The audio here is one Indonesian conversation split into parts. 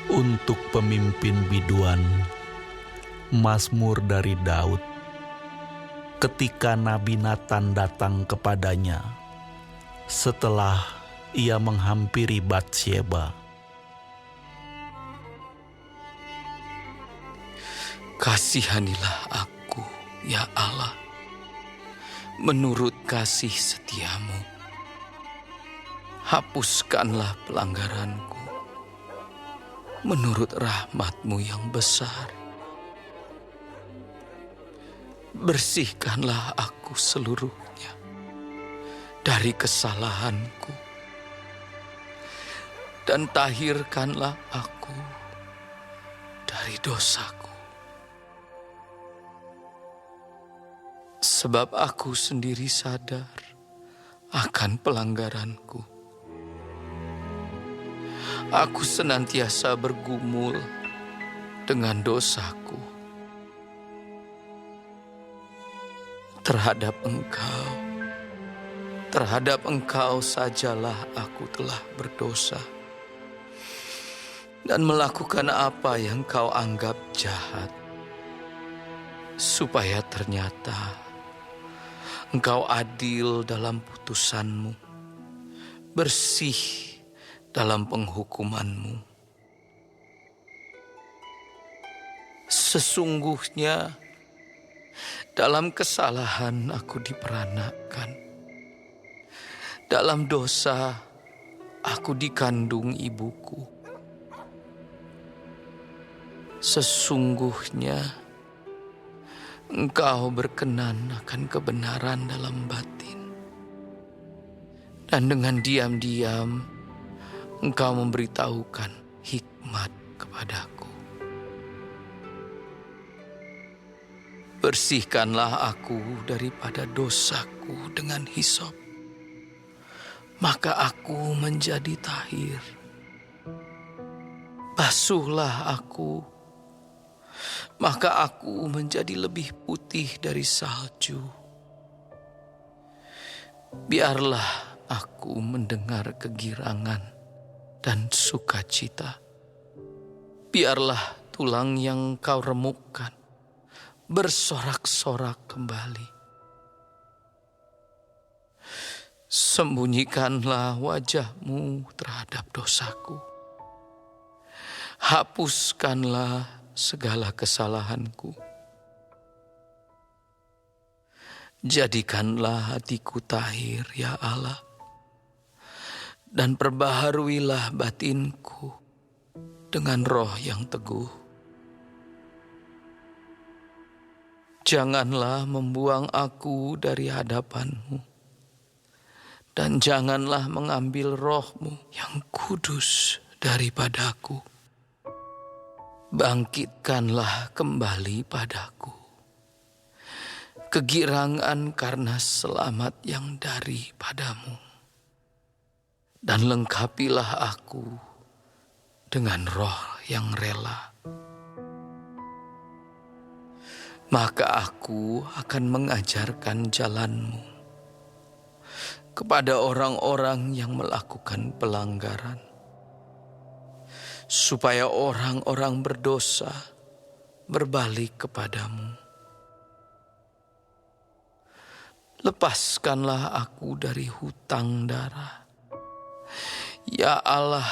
Untuk pemimpin biduan, Mazmur dari Daud. Ketika Nabi Natan datang kepadanya setelah ia menghampiri Batsyeba. Kasihanilah aku, ya Allah, menurut kasih setiamu. Hapuskanlah pelanggaranku, menurut rahmat-Mu yang besar. Bersihkanlah aku seluruhnya dari kesalahanku, dan tahirkanlah aku dari dosaku. Sebab aku sendiri sadar akan pelanggaranku. Aku senantiasa bergumul dengan dosaku. Terhadap Engkau sajalah aku telah berdosa dan melakukan apa yang Kau anggap jahat, supaya ternyata Engkau adil dalam putusan-Mu, bersih dalam penghukuman-Mu. Sesungguhnya dalam kesalahan aku diperanakkan, dalam dosa aku dikandung ibuku. Sesungguhnya Engkau berkenan akan kebenaran dalam batin, dan dengan diam-diam Engkau memberitahukan hikmat kepadaku. Bersihkanlah aku daripada dosaku dengan hisop, maka aku menjadi tahir. Basuhlah aku, maka aku menjadi lebih putih dari salju. Biarlah aku mendengar kegirangan dan sukacita. Biarlah tulang yang Kau remukkan bersorak-sorak kembali. Sembunyikanlah wajah-Mu terhadap dosaku. Hapuskanlah segala kesalahanku. Jadikanlah hatiku tahir, ya Allah, dan perbaharuilah batinku dengan roh yang teguh. Janganlah membuang aku dari hadapan-Mu, dan janganlah mengambil roh-Mu yang kudus daripadaku. Bangkitkanlah kembali padaku kegirangan karena selamat yang daripadamu, dan lengkapilah aku dengan roh yang rela. Maka aku akan mengajarkan jalan-Mu kepada orang-orang yang melakukan pelanggaran, supaya orang-orang berdosa berbalik kepadamu. Lepaskanlah aku dari hutang darah, ya Allah,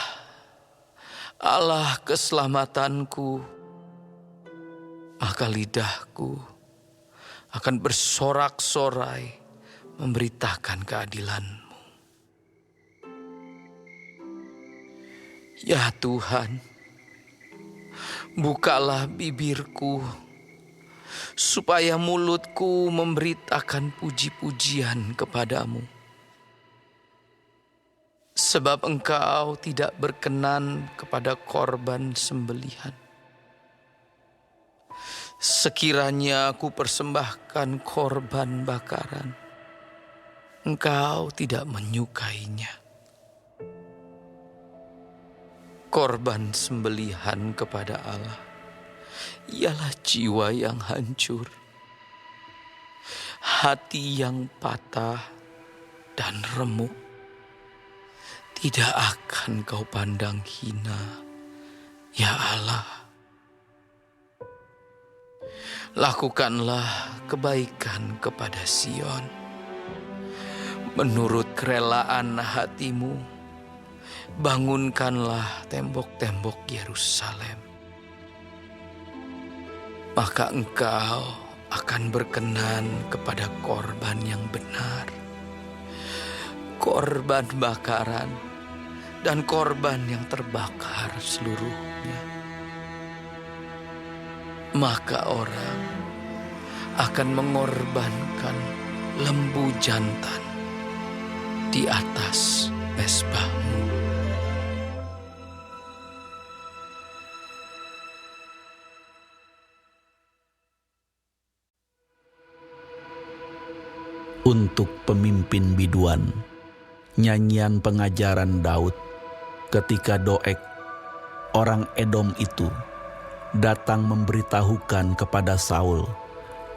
Allah keselamatanku. Maka lidahku akan bersorak-sorai memberitakan keadilan-Mu. Ya Tuhan, bukalah bibirku, supaya mulutku memberitakan puji-pujian kepadamu. Sebab Engkau tidak berkenan kepada korban sembelihan. Sekiranya aku persembahkan korban bakaran, Engkau tidak menyukainya. Korban sembelihan kepada Allah ialah jiwa yang hancur, hati yang patah dan remuk. Tidak akan Kau pandang hina, Ya Allah, lakukanlah kebaikan kepada Sion menurut kerelaan hatimu. Bangunkanlah tembok-tembok Yerusalem, maka engkau akan berkenan kepada korban yang benar, korban bakaran dan korban yang terbakar seluruhnya. Maka orang akan mengorbankan lembu jantan di atas mezbahmu. Untuk pemimpin biduan, nyanyian pengajaran Daud ketika Doeg, orang Edom itu, datang memberitahukan kepada Saul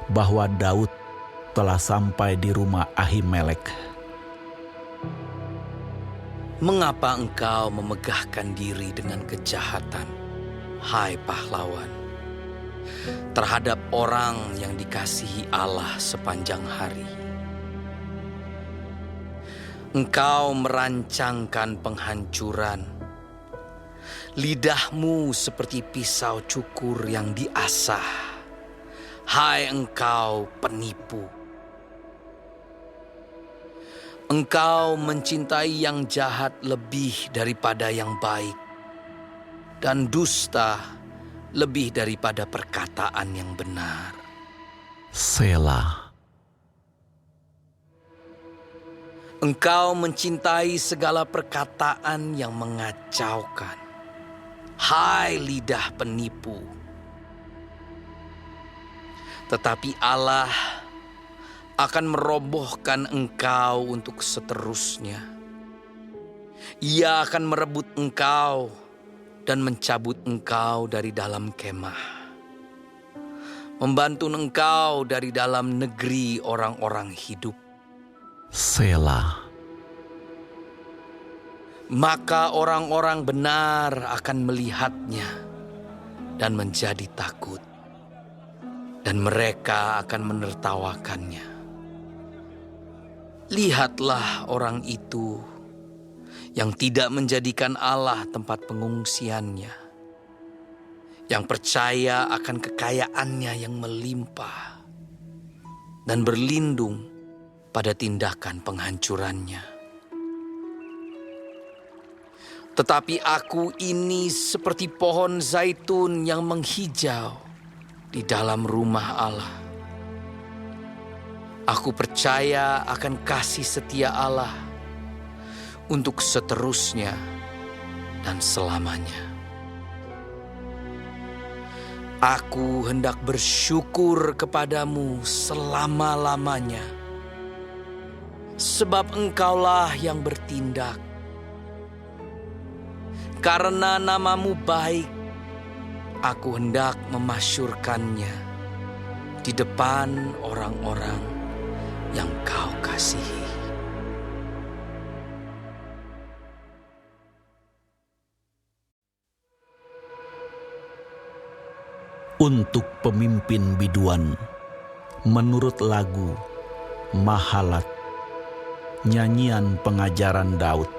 bahwa Daud telah sampai di rumah Ahimelek. Mengapa engkau memegahkan diri dengan kejahatan, hai pahlawan, terhadap orang yang dikasihi Allah sepanjang hari? Engkau merancangkan penghancuran. Lidahmu seperti pisau cukur yang diasah. Hai engkau penipu. Engkau mencintai yang jahat lebih daripada yang baik, dan dusta lebih daripada perkataan yang benar. Selah. Engkau mencintai segala perkataan yang mengacaukan. Hai lidah penipu. Tetapi Allah akan merobohkan engkau untuk seterusnya. Ia akan merebut engkau dan mencabut engkau dari dalam kemah, membantu engkau dari dalam negeri orang-orang hidup. Selah. Maka orang-orang benar akan melihatnya dan menjadi takut, dan mereka akan menertawakannya. Lihatlah orang itu yang tidak menjadikan Allah tempat pengungsiannya, yang percaya akan kekayaannya yang melimpah dan berlindung pada tindakan penghancurannya. Tetapi aku ini seperti pohon zaitun yang menghijau di dalam rumah Allah. Aku percaya akan kasih setia Allah untuk seterusnya dan selamanya. Aku hendak bersyukur kepadamu selama-lamanya, sebab engkaulah yang bertindak. Karena namamu baik, aku hendak memasyurkannya di depan orang-orang yang kau kasihi. Untuk pemimpin biduan, menurut lagu Mahalat, nyanyian pengajaran Daud.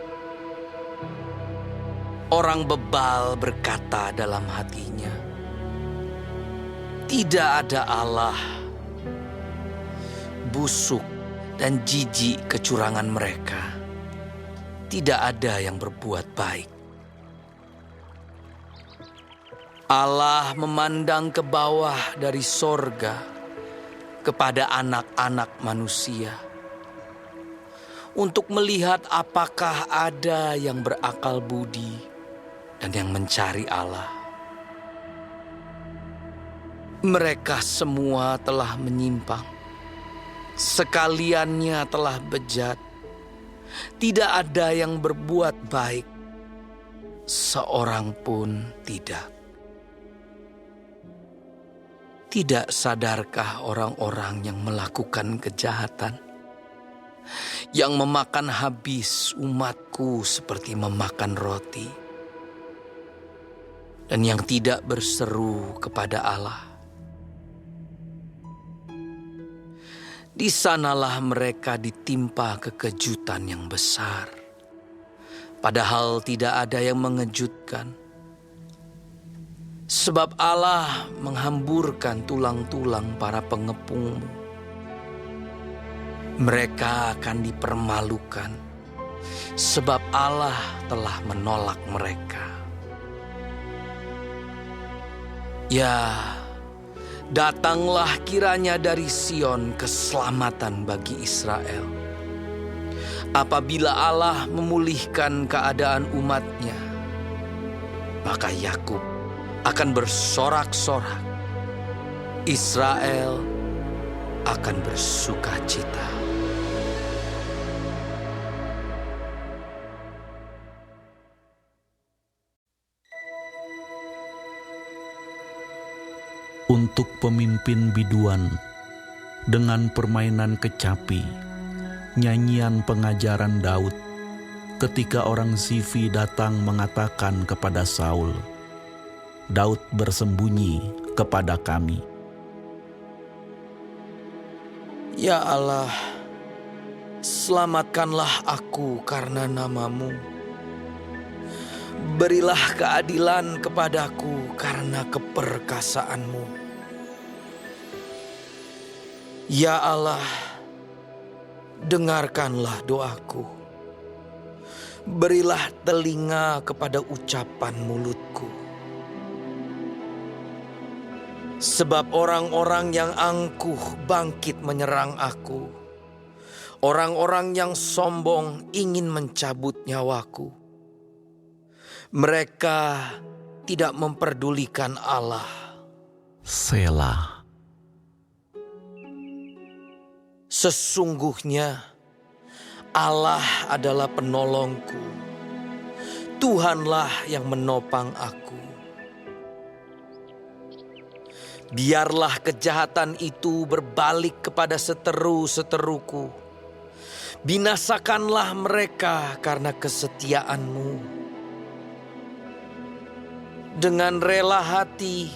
Orang bebal berkata dalam hatinya, tidak ada Allah. Busuk dan jijik kecurangan mereka. Tidak ada yang berbuat baik. Allah memandang ke bawah dari sorga kepada anak-anak manusia untuk melihat apakah ada yang berakal budi dan yang mencari Allah. Mereka semua telah menyimpang, sekaliannya telah bejat. Tidak ada yang berbuat baik, seorang pun tidak. Tidak sadarkah orang-orang yang melakukan kejahatan, yang memakan habis umatku seperti memakan roti, dan yang tidak berseru kepada Allah. Di sanalah mereka ditimpa kekejutan yang besar, padahal tidak ada yang mengejutkan. Sebab Allah menghamburkan tulang-tulang para pengepungmu. Mereka akan dipermalukan, sebab Allah telah menolak mereka. Ya, datanglah kiranya dari Sion keselamatan bagi Israel. Apabila Allah memulihkan keadaan umatnya, maka Yakub akan bersorak-sorak, Israel akan bersuka cita. Untuk pemimpin biduan, dengan permainan kecapi, nyanyian pengajaran Daud, ketika orang Zifi datang mengatakan kepada Saul, Daud bersembunyi kepada kami. Ya Allah, selamatkanlah aku karena nama-Mu. Berilah keadilan kepadaku karena keperkasaan-Mu. Ya Allah, dengarkanlah doaku. Berilah telinga kepada ucapan mulutku. Sebab orang-orang yang angkuh bangkit menyerang aku. Orang-orang yang sombong ingin mencabut nyawaku. Mereka tidak memperdulikan Allah. Selah. Sesungguhnya Allah adalah penolongku. Tuhanlah yang menopang aku. Biarlah kejahatan itu berbalik kepada seteru-seteruku. Binasakanlah mereka karena kesetiaan-Mu. Dengan rela hati,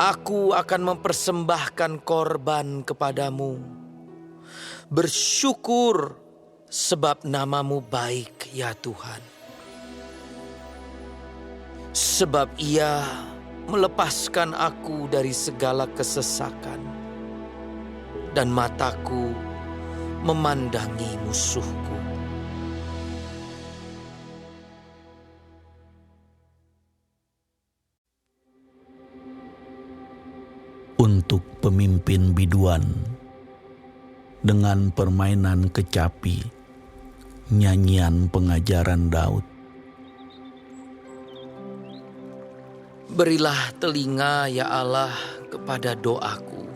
aku akan mempersembahkan korban kepadamu. Bersyukur sebab nama-Mu baik, ya Tuhan. Sebab Ia melepaskan aku dari segala kesesakan, dan mataku memandangi musuhku. Untuk pemimpin biduan, dengan permainan kecapi, nyanyian pengajaran Daud. Berilah telinga, ya Allah, kepada doaku.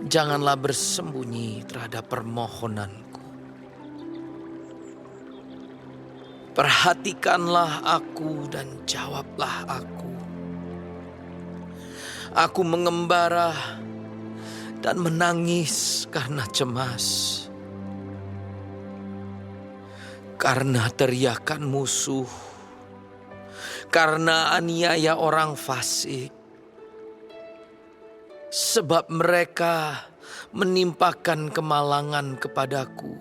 Janganlah bersembunyi terhadap permohonanku. Perhatikanlah aku dan jawablah aku. Aku mengembara dan menangis karena cemas. Karena teriakan musuh. Karena aniaya orang fasik. Sebab mereka menimpakan kemalangan kepadaku.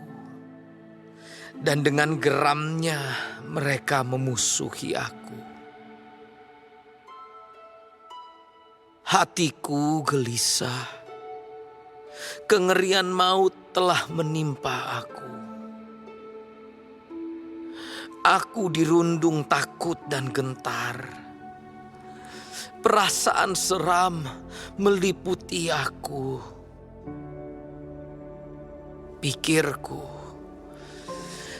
Dan dengan geramnya mereka memusuhi aku. Hatiku gelisah. Kengerian maut telah menimpa aku. Aku dirundung takut dan gentar. Perasaan seram meliputi aku. Pikirku,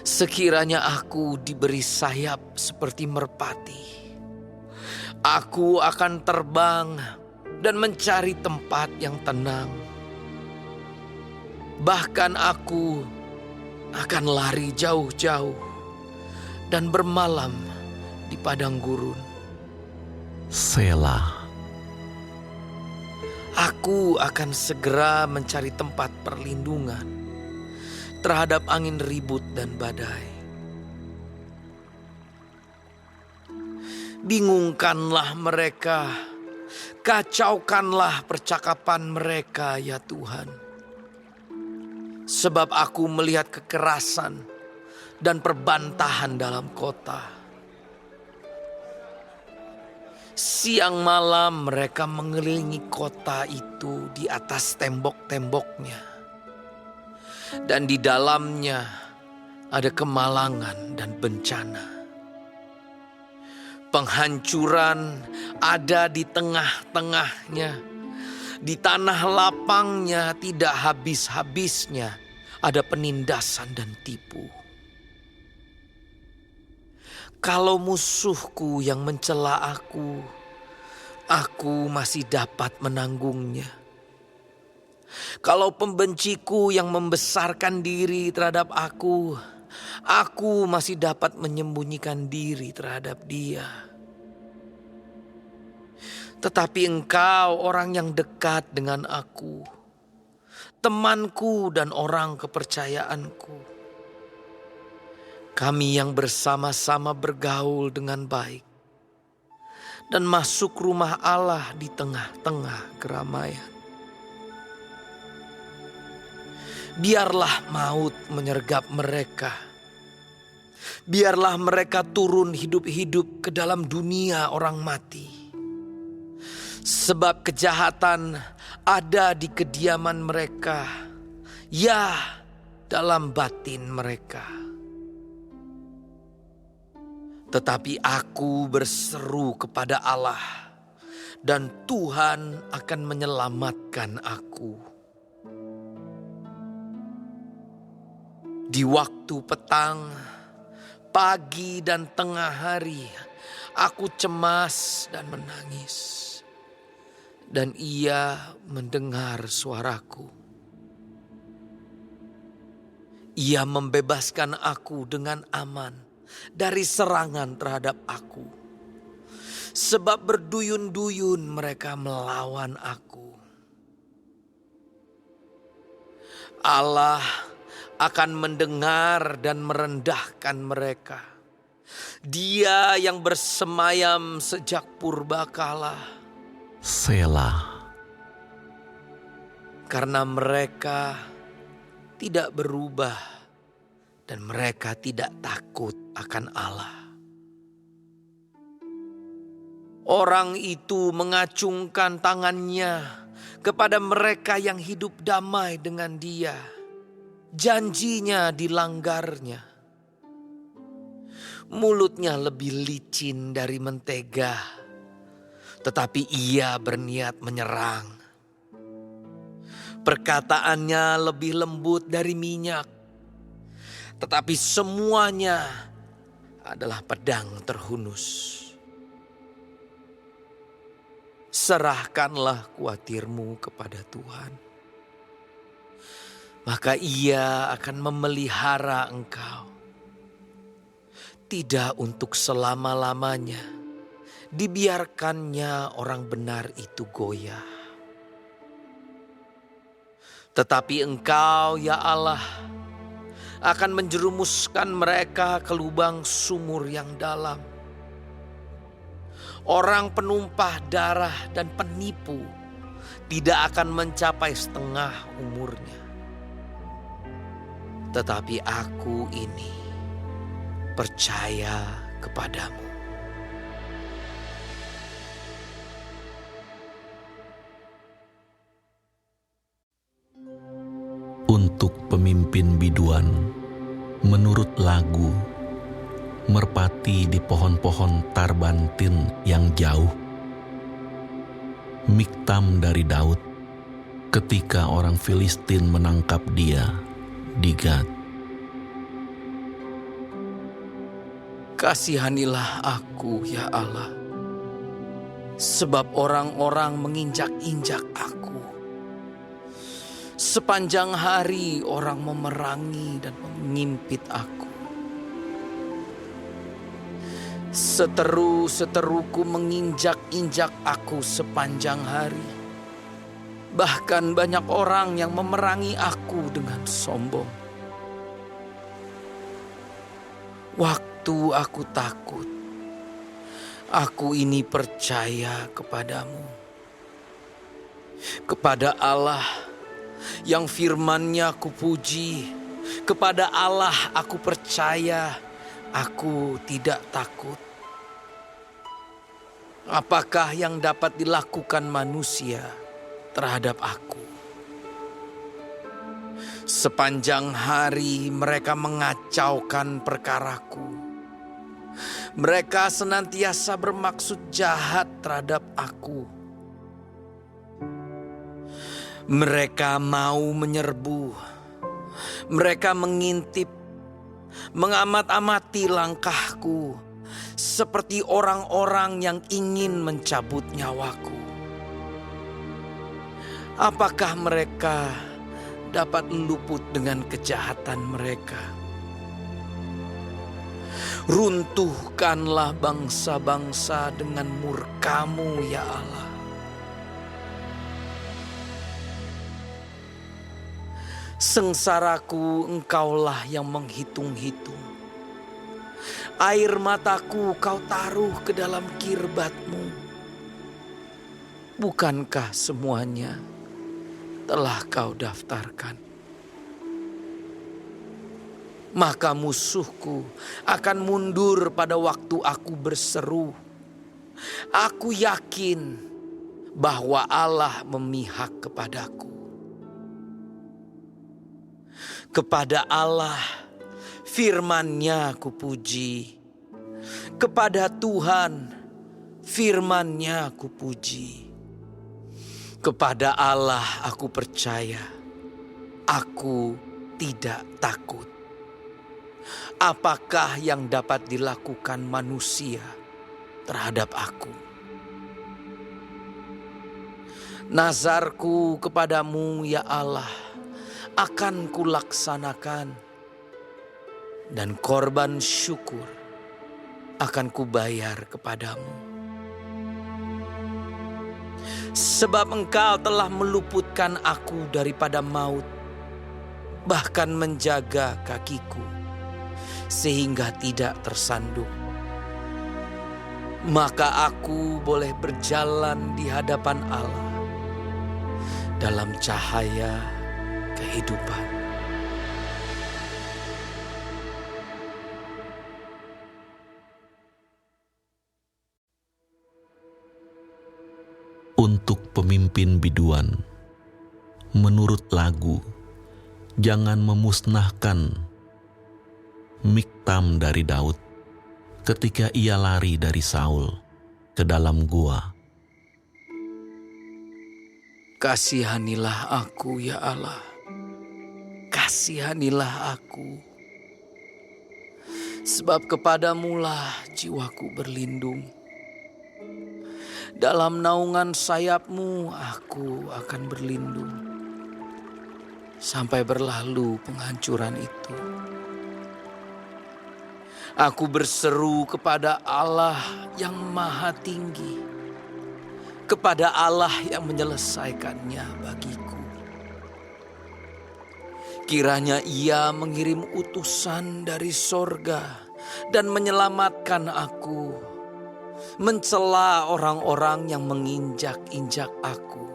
sekiranya aku diberi sayap seperti merpati, aku akan terbang dan mencari tempat yang tenang. Bahkan aku akan lari jauh-jauh dan bermalam di padang gurun. Selah. Aku akan segera mencari tempat perlindungan terhadap angin ribut dan badai. Bingungkanlah mereka, kacaukanlah percakapan mereka ya Tuhan. Sebab aku melihat kekerasan dan perbantahan dalam kota. Siang malam mereka mengelilingi kota itu di atas tembok-temboknya. Dan di dalamnya ada kemalangan dan bencana. Penghancuran ada di tengah-tengahnya. Di tanah lapangnya tidak habis-habisnya ada penindasan dan tipu. Kalau musuhku yang mencela aku masih dapat menanggungnya. Kalau pembenciku yang membesarkan diri terhadap aku masih dapat menyembunyikan diri terhadap dia. Tetapi engkau orang yang dekat dengan aku, temanku dan orang kepercayaanku. Kami yang bersama-sama bergaul dengan baik dan masuk rumah Allah di tengah-tengah keramaian. Biarlah maut menyergap mereka. Biarlah mereka turun hidup-hidup ke dalam dunia orang mati. Sebab kejahatan ada di kediaman mereka, ya dalam batin mereka. Tetapi aku berseru kepada Allah, dan Tuhan akan menyelamatkan aku. Di waktu petang, pagi dan tengah hari, aku cemas dan menangis. Dan Ia mendengar suaraku. Ia membebaskan aku dengan aman dari serangan terhadap aku. Sebab berduyun-duyun mereka melawan aku. Allah akan mendengar dan merendahkan mereka. Dia yang bersemayam sejak purbakala. Selah. Karena mereka tidak berubah dan mereka tidak takut akan Allah. Orang itu mengacungkan tangannya kepada mereka yang hidup damai dengan Dia. Janjinya dilanggarnya. Mulutnya lebih licin dari mentega, tetapi ia berniat menyerang. Perkataannya lebih lembut dari minyak, tetapi semuanya adalah pedang terhunus. Serahkanlah khawatirmu kepada Tuhan, maka Ia akan memelihara engkau. Tidak untuk selama-lamanya dibiarkannya orang benar itu goyah. Tetapi engkau ya Allah akan menjerumuskan mereka ke lubang sumur yang dalam. Orang penumpah darah dan penipu tidak akan mencapai setengah umurnya. Tetapi aku ini percaya kepadamu. Untuk pemimpin biduan, menurut lagu, merpati di pohon-pohon tarbantin yang jauh. Miktam dari Daud, ketika orang Filistin menangkap dia di Gad. Kasihanilah aku ya Allah, sebab orang-orang menginjak-injak aku. Sepanjang hari orang memerangi dan mengimpit aku. Seteru-seteruku menginjak-injak aku sepanjang hari. Bahkan banyak orang yang memerangi aku dengan sombong. Waktu aku takut, Aku ini percaya kepadamu, kepada Allah yang firman-Nya aku puji, kepada Allah aku percaya, aku tidak takut. Apakah yang dapat dilakukan manusia terhadap aku? Sepanjang hari mereka mengacaukan perkaraku. Mereka senantiasa bermaksud jahat terhadap aku. Mereka mau menyerbu. Mereka mengintip, mengamat-amati langkahku, seperti orang-orang yang ingin mencabut nyawaku. Apakah mereka dapat luput dengan kejahatan mereka? Runtuhkanlah bangsa-bangsa dengan murka-Mu, ya Allah. Sengsaraku Engkaulah yang menghitung-hitung. Air mataku Kau taruh ke dalam kirbat-Mu. Bukankah semuanya telah Kau daftarkan? Maka musuhku akan mundur pada waktu aku berseru. Aku yakin bahwa Allah memihak kepadaku. Kepada Allah firman-Nya aku puji. Kepada Tuhan firman-Nya aku puji. Kepada Allah aku percaya. Aku tidak takut. Apakah yang dapat dilakukan manusia terhadap aku? Nazarku kepadamu, ya Allah, akan kulaksanakan, dan korban syukur akan kubayar kepadamu. Sebab Engkau telah meluputkan aku daripada maut, bahkan menjaga kakiku sehingga tidak tersandung. Maka aku boleh berjalan di hadapan Allah dalam cahaya kehidupan. Untuk pemimpin biduan, menurut lagu, jangan memusnahkan Miktam dari Daud ketika ia lari dari Saul ke dalam gua. Kasihanilah aku, ya Allah. Kasihanilah aku. Sebab kepadamu-lah jiwaku berlindung. Dalam naungan sayap-Mu aku akan berlindung sampai berlalu penghancuran itu. Aku berseru kepada Allah yang maha tinggi, kepada Allah yang menyelesaikannya bagiku. Kiranya Ia mengirim utusan dari sorga dan menyelamatkan aku, mencela orang-orang yang menginjak-injak aku.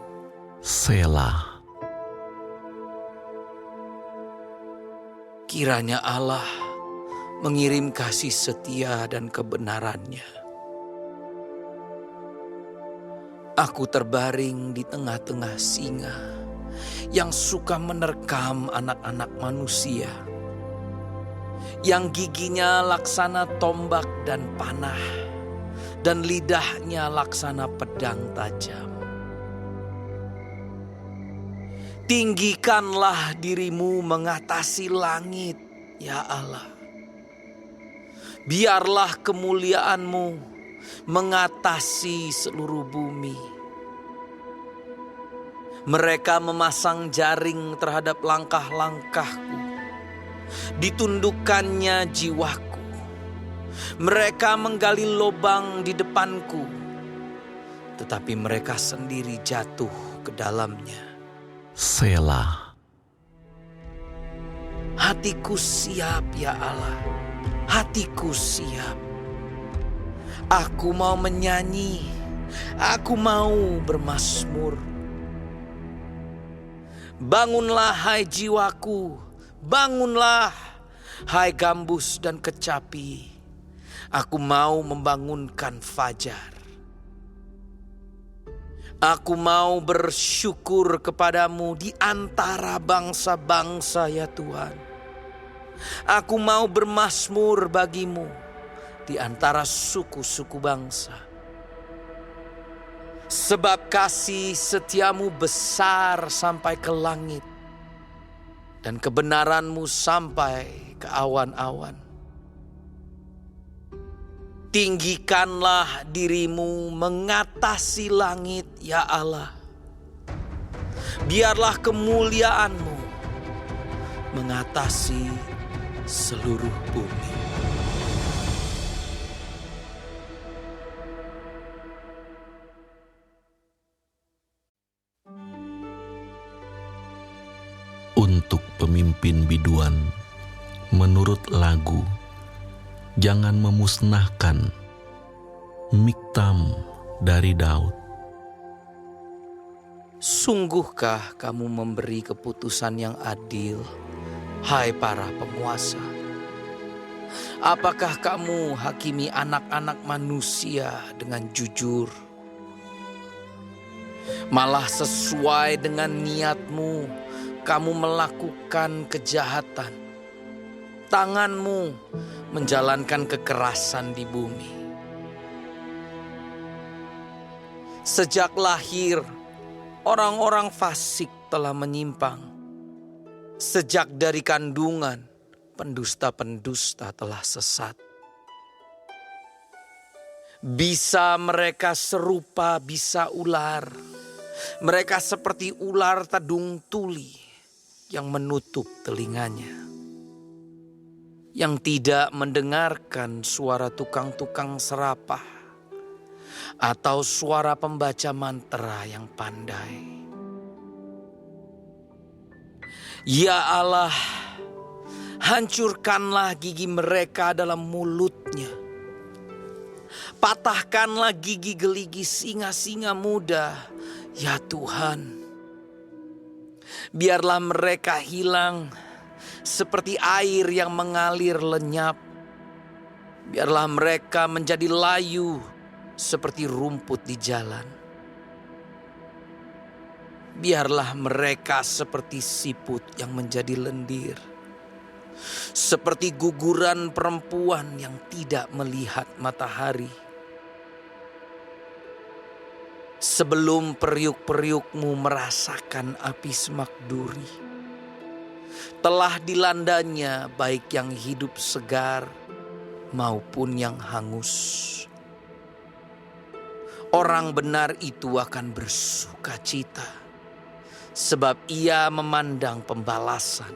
Selah. Kiranya Allah mengirim kasih setia dan kebenaran-Nya. Aku terbaring di tengah-tengah singa yang suka menerkam anak-anak manusia, yang giginya laksana tombak dan panah, dan lidahnya laksana pedang tajam. Tinggikanlah dirimu mengatasi langit, ya Allah. Biarlah kemuliaan-Mu mengatasi seluruh bumi. Mereka memasang jaring terhadap langkah-langkahku. Ditundukkannya jiwaku. Mereka menggali lubang di depanku, tetapi mereka sendiri jatuh ke dalamnya. Selah. Hatiku siap, ya Allah. Hatiku siap. Aku mau menyanyi, aku mau bermazmur. Bangunlah hai jiwaku, bangunlah hai gambus dan kecapi. Aku mau membangunkan fajar. Aku mau bersyukur kepadamu di antara bangsa-bangsa ya Tuhan. Aku mau bermazmur bagimu di antara suku-suku bangsa. Sebab kasih setiamu besar sampai ke langit, dan kebenaranmu sampai ke awan-awan. Tinggikanlah dirimu mengatasi langit, ya Allah. Biarlah kemuliaanmu mengatasi seluruh bumi. Untuk pemimpin biduan, menurut lagu, jangan memusnahkan Miktam dari Daud. Sungguhkah kamu memberi keputusan yang adil, hai para penguasa? Apakah kamu hakimi anak-anak manusia dengan jujur? Malah sesuai dengan niatmu, kamu melakukan kejahatan. Tanganmu menjalankan kekerasan di bumi. Sejak lahir, orang-orang fasik telah menyimpang. Sejak dari kandungan, pendusta-pendusta telah sesat. Bisa mereka serupa bisa ular. Mereka seperti ular tadung tuli yang menutup telinganya, yang tidak mendengarkan suara tukang-tukang serapah atau suara pembaca mantra yang pandai. Ya Allah, hancurkanlah gigi mereka dalam mulutnya. Patahkanlah gigi geligi singa-singa muda, ya Tuhan. Biarlah mereka hilang seperti air yang mengalir lenyap. Biarlah mereka menjadi layu seperti rumput di jalan. Biarlah mereka seperti siput yang menjadi lendir. Seperti guguran perempuan yang tidak melihat matahari. Sebelum periuk-periukmu merasakan api semak duri, telah dilandanya baik yang hidup segar maupun yang hangus. Orang benar itu akan bersuka cita, sebab ia memandang pembalasan.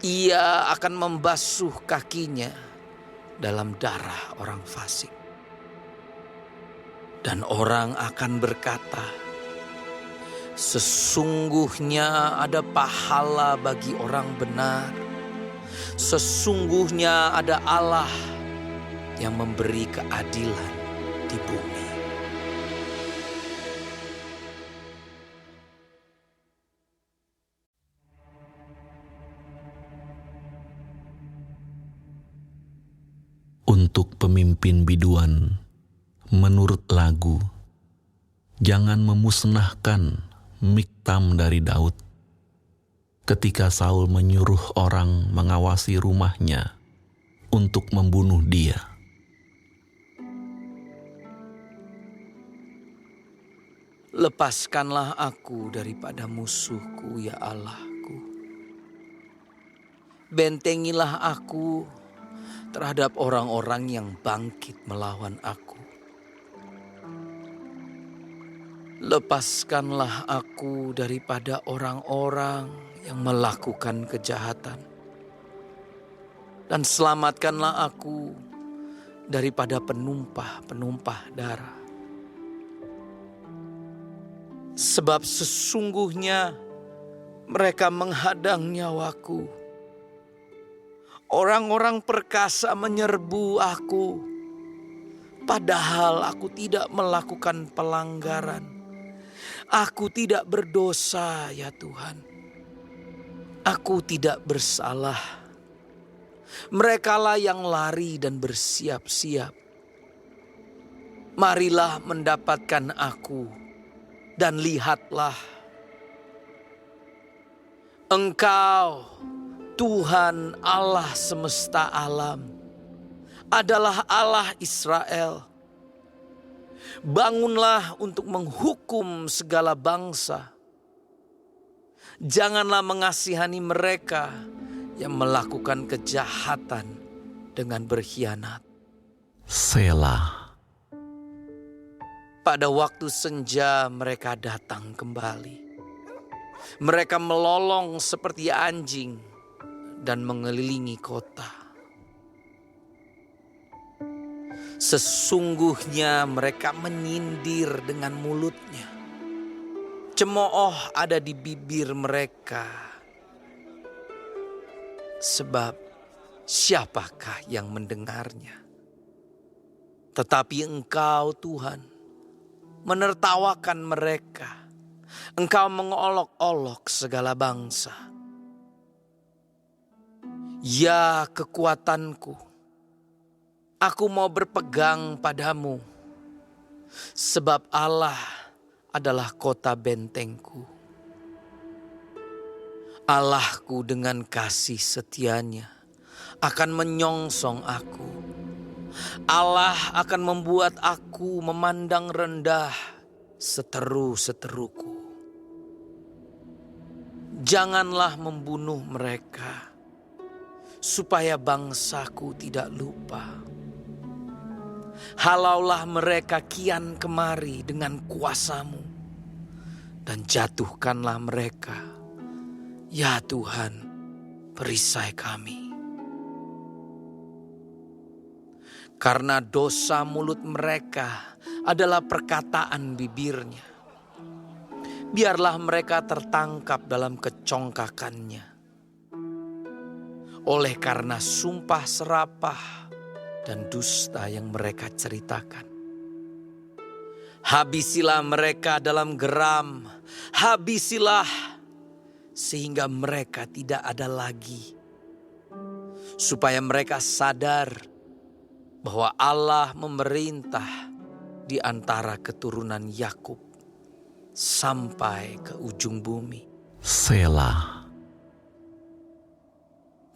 Ia akan membasuh kakinya dalam darah orang fasik. Dan orang akan berkata, sesungguhnya ada pahala bagi orang benar. Sesungguhnya ada Allah yang memberi keadilan di bumi. Untuk pemimpin biduan, menurut lagu, jangan memusnahkan Miktam dari Daud. Ketika Saul menyuruh orang mengawasi rumahnya untuk membunuh dia. Lepaskanlah aku daripada musuhku, ya Allahku. Bentengilah aku terhadap orang-orang yang bangkit melawan aku. Lepaskanlah aku daripada orang-orang yang melakukan kejahatan. Dan selamatkanlah aku daripada penumpah-penumpah darah. Sebab sesungguhnya mereka menghadang nyawaku. Orang-orang perkasa menyerbu aku. Padahal aku tidak melakukan pelanggaran. Aku tidak berdosa, ya Tuhan. Aku tidak bersalah. Merekalah yang lari dan bersiap-siap. Marilah mendapatkan aku, dan lihatlah. Engkau, Tuhan Allah semesta alam, adalah Allah Israel. Bangunlah untuk menghukum segala bangsa. Janganlah mengasihani mereka yang melakukan kejahatan dengan berkhianat. Selah. Pada waktu senja mereka datang kembali. Mereka melolong seperti anjing dan mengelilingi kota. Sesungguhnya mereka menyindir dengan mulutnya. Cemooh ada di bibir mereka. Sebab siapakah yang mendengarnya? Tetapi Engkau, Tuhan, menertawakan mereka. Engkau mengolok-olok segala bangsa. Ya kekuatanku, aku mau berpegang padamu, sebab Allah adalah kota bentengku. Allahku dengan kasih setianya akan menyongsong aku. Allah akan membuat aku memandang rendah seteru-seteruku. Janganlah membunuh mereka, supaya bangsaku tidak lupa. Halaulah mereka kian kemari dengan kuasamu, dan jatuhkanlah mereka, ya Tuhan, perisai kami. Karena dosa mulut mereka adalah perkataan bibirnya. Biarlah mereka tertangkap dalam kecongkakannya. Oleh karena sumpah serapah dan dusta yang mereka ceritakan. Habisilah mereka dalam geram, habisilah sehingga mereka tidak ada lagi. Supaya mereka sadar bahwa Allah memerintah di antara keturunan Yakub sampai ke ujung bumi. Selah.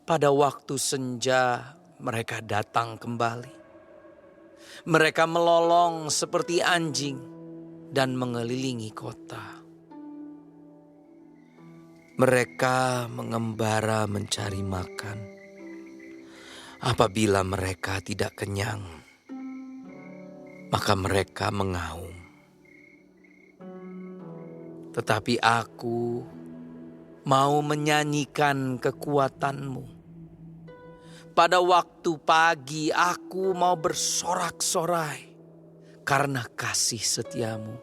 Pada waktu senja mereka datang kembali. Mereka melolong seperti anjing dan mengelilingi kota. Mereka mengembara mencari makan. Apabila mereka tidak kenyang, maka mereka mengaum. Tetapi aku mau menyanyikan kekuatanmu. Pada waktu pagi aku mau bersorak-sorai karena kasih setiamu.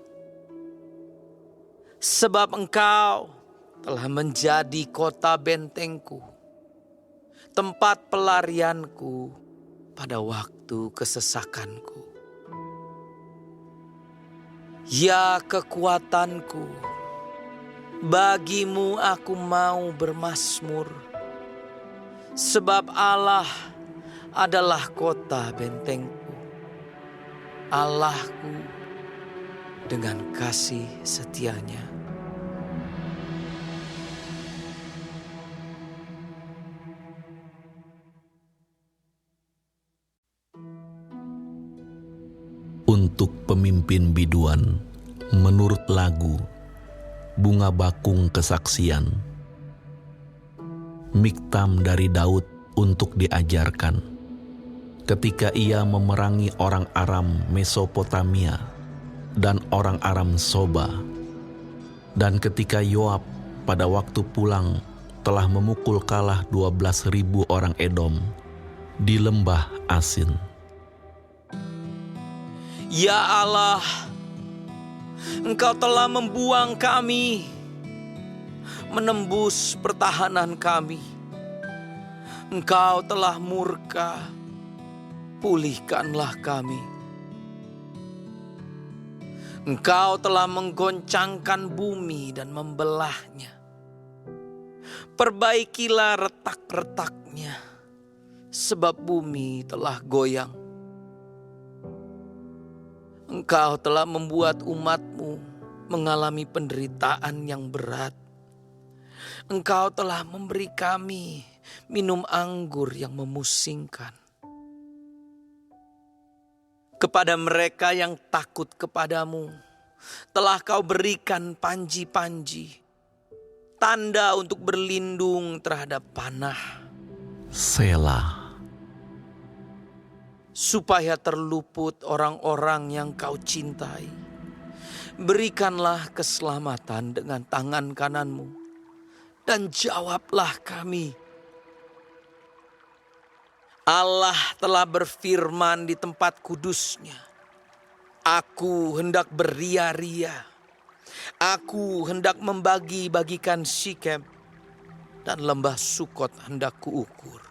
Sebab engkau telah menjadi kota bentengku, tempat pelarianku pada waktu kesesakanku. Ya kekuatanku, bagimu aku mau bermazmur. Sebab Allah adalah kota bentengku, Allahku dengan kasih setianya. Untuk pemimpin biduan, menurut lagu Bunga Bakung Kesaksian, Miktam dari Daud untuk diajarkan. Ketika ia memerangi orang Aram Mesopotamia dan orang Aram Soba, dan ketika Yoab pada waktu pulang telah memukul kalah 12.000 orang Edom di lembah Asin. Ya Allah, Engkau telah membuang kami, menembus pertahanan kami. Engkau telah murka, pulihkanlah kami. Engkau telah menggoncangkan bumi dan membelahnya. Perbaikilah retak-retaknya, sebab bumi telah goyang. Engkau telah membuat umat-Mu mengalami penderitaan yang berat. Engkau telah memberi kami minum anggur yang memusingkan. Kepada mereka yang takut kepadamu, telah Kau berikan panji-panji, tanda untuk berlindung terhadap panah. Selah. Supaya terluput orang-orang yang Kau cintai, berikanlah keselamatan dengan tangan kanan-Mu, dan jawablah kami. Allah telah berfirman di tempat kudus-Nya, Aku hendak beria-ria, aku hendak membagi-bagikan Sikem, dan lembah Sukot hendak kuukur.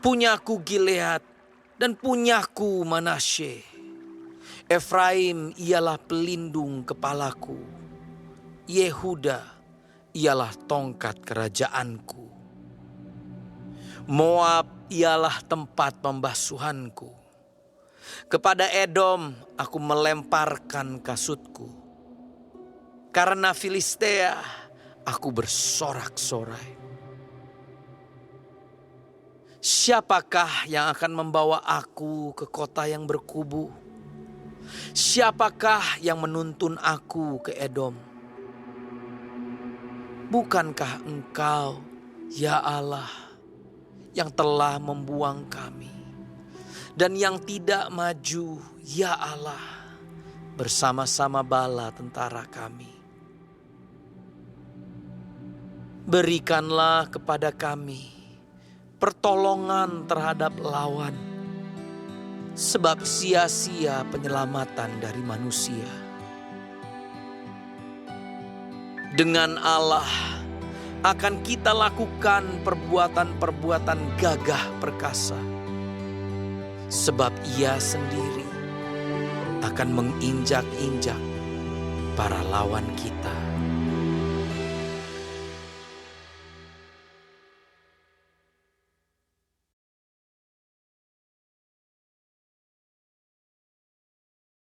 Punyaku Gilead dan punyaku Manasye, Efraim ialah pelindung kepalaku, Yehuda ialah tongkat kerajaanku. Moab ialah tempat pembasuhanku. Kepada Edom aku melemparkan kasutku. Karena Filistea aku bersorak-sorai. Siapakah yang akan membawa aku ke kota yang berkubu? Siapakah yang menuntun aku ke Edom? Bukankah Engkau, ya Allah, yang telah membuang kami, dan yang tidak maju, ya Allah, bersama-sama bala tentara kami. Berikanlah kepada kami pertolongan terhadap lawan, sebab sia-sia penyelamatan dari manusia. Dengan Allah akan kita lakukan perbuatan-perbuatan gagah perkasa, sebab Ia sendiri akan menginjak-injak para lawan kita.